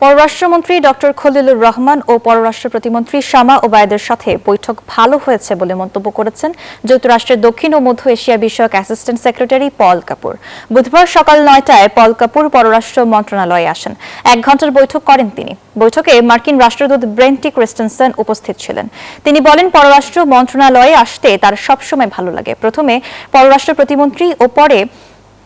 পররাষ্ট্রমন্ত্রী ডক্টর খলিলুর রহমান ও পররাষ্ট্র প্রতিমন্ত্রী শামা ওবায়দের সাথে বৈঠক ভালো হয়েছে বলে মন্তব্য করেছেন যুক্তরাষ্ট্রের দক্ষিণ ও মধ্য এশিয়া বিষয়ক অ্যাসিস্ট্যান্ট সেক্রেটারি পল কাপুর। বুধবার সকাল ৯টায় পল কাপুর পররাষ্ট্র মন্ত্রণালয়ে আসেন। ১ ঘণ্টার বৈঠক করেন তিনি। বৈঠকে মার্কিন রাষ্ট্রদূত ব্রেন্ট ক্রিস্টেনসেন উপস্থিত ছিলেন। তিনি বলেন, পররাষ্ট্র মন্ত্রণালয়ে আসতে তার সবসময় ভালো লাগে। প্রথমে পররাষ্ট্র প্রতিমন্ত্রী ও পরে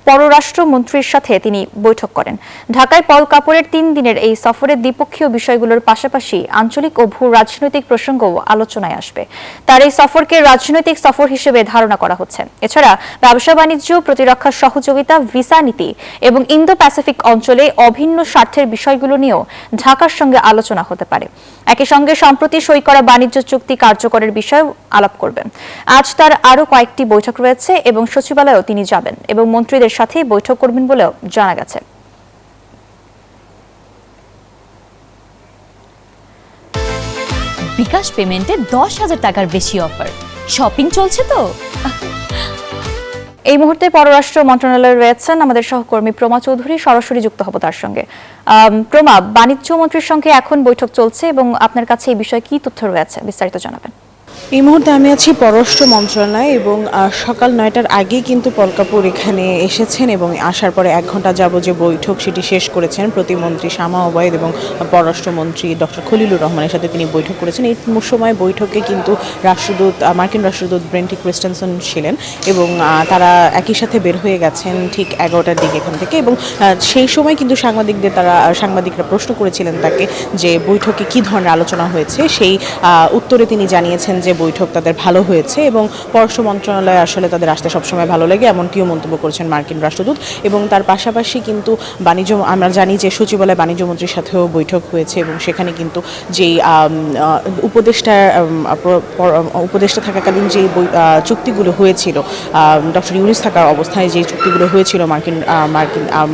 পররাষ্ট্রমন্ত্রীর সাথে তিনি বৈঠক করেন। ঢাকায় পল কাপুরের ৩ দিনের এই সফরে দ্বিপক্ষীয় বিষয়গুলোর পাশাপাশি আঞ্চলিক ও ভূ রাজনৈতিক প্রসঙ্গও আলোচনায় আসবে। তার এই সফরকে রাজনৈতিক সফর হিসেবে ধারণা করা হচ্ছে। এছাড়া ব্যবসা বাণিজ্য, প্রতিরক্ষা সহযোগিতা, ভিসা নীতি এবং ইন্দো প্যাসিফিক অঞ্চলে অভিন্ন স্বার্থের বিষয়গুলো নিয়েও ঢাকার সঙ্গে আলোচনা হতে পারে। একই সঙ্গে সম্প্রতি সই করা বাণিজ্য চুক্তি কার্যকরের বিষয়ে আলাপ করবেন। আজ তার আরও কয়েকটি বৈঠক রয়েছে এবং সচিবালয়েও তিনি যাবেন এবং মন্ত্রীদের সাথে বৈঠক করবেন বলেও জানা গেছে। বিকাশ পেমেন্টে 10,000 টাকার বেশি অফার। শপিং চলছে তো। এই মুহূর্তে পররাষ্ট্র মন্ত্রণালয়ে রয়েছেন আমাদের সহকর্মী প্রমা চৌধুরী। সরাসরি যুক্ত হব তার সঙ্গে। প্রমা, বাণিজ্য মন্ত্রীর সঙ্গে এখন বৈঠক চলছে এবং আপনার কাছে এই বিষয়ে কি তথ্য রয়েছে, বিস্তারিত জানাবেন। এই মুহূর্তে আমি আছি পররাষ্ট্র মন্ত্রণালয় এবং সকাল ৯টার আগেই কিন্তু পল কাপুর এখানে এসেছেন এবং আসার পরে 1 ঘণ্টা যাবত যে বৈঠক সেটি শেষ করেছেন। প্রতিমন্ত্রী শামা ওবায়দ এবং পররাষ্ট্রমন্ত্রী ডক্টর খলিলুর রহমানের সাথে তিনি বৈঠক করেছেন। এই সময় বৈঠকে কিন্তু মার্কিন রাষ্ট্রদূত ব্রেন্ট ক্রিস্টেনসেন ছিলেন এবং তারা একই সাথে বের হয়ে গেছেন ঠিক 11টার দিকে এখান থেকে। এবং সেই সময় কিন্তু সাংবাদিকরা প্রশ্ন করেছিলেন তাকে যে বৈঠকে কী ধরনের আলোচনা হয়েছে। সেই উত্তরে তিনি জানিয়েছেন যে বৈঠক তাদের ভালো হয়েছে এবং পররাষ্ট্র মন্ত্রণালয়ে আসলে তাদের আসতে সবসময় ভালো লাগে, এমনটিও মন্তব্য করেছেন মার্কিন রাষ্ট্রদূত। এবং তার পাশাপাশি কিন্তু আমরা জানি যে সচিবালয় বাণিজ্য মন্ত্রীর সাথেও বৈঠক হয়েছে এবং সেখানে কিন্তু যেই উপদেষ্টা থাকাকালীন যে চুক্তিগুলো হয়েছিল, ডক্টর ইউনূস থাকার অবস্থায় যে চুক্তিগুলো হয়েছিল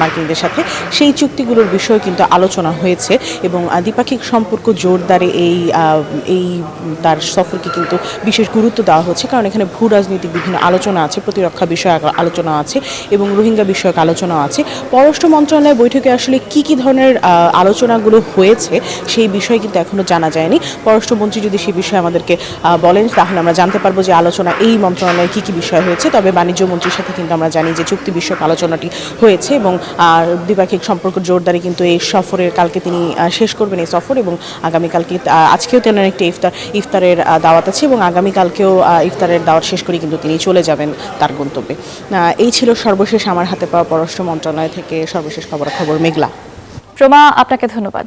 মার্কিনদের সাথে, সেই চুক্তিগুলোর বিষয়ে কিন্তু আলোচনা হয়েছে এবং দ্বিপাক্ষিক সম্পর্ক জোরদারে এই তার সফরকে কিন্তু বিশেষ গুরুত্ব দেওয়া হচ্ছে, কারণ এখানে ভূ রাজনৈতিক বিভিন্ন আলোচনা আছে, প্রতিরক্ষা বিষয়ক আলোচনা আছে এবং রোহিঙ্গা বিষয়ক আলোচনা আছে। পররাষ্ট্র মন্ত্রণালয়ের বৈঠকে আসলে কি ধরনের আলোচনাগুলো হয়েছে সেই বিষয়ে কিন্তু এখনো জানা যায়নি। পররাষ্ট্রমন্ত্রী যদি সেই বিষয়ে আমাদেরকে বলেন তাহলে আমরা জানতে পারবো যে আলোচনা এই মন্ত্রণালয়ে কি বিষয় হয়েছে। তবে বাণিজ্য মন্ত্রীর সাথে কিন্তু আমরা জানি যে চুক্তি বিষয়ক আলোচনাটি হয়েছে এবং দ্বিপাক্ষিক সম্পর্ক জোরদারে কিন্তু এই সফরের কালকে তিনি শেষ করবেন এই সফর এবং আগামীকালকে আজকেও তেনার একটি ইফতারের দাওয়াত আছে এবং আগামীকালকেও ইফতারের দাওয়াত শেষ করে কিন্তু তিনি চলে যাবেন তার গন্তব্যে। এই ছিল সর্বশেষ আমার হাতে পাওয়া পররাষ্ট্র মন্ত্রণালয় থেকে সর্বশেষ খবর। মেঘলা। প্রমা, আপনাকে ধন্যবাদ।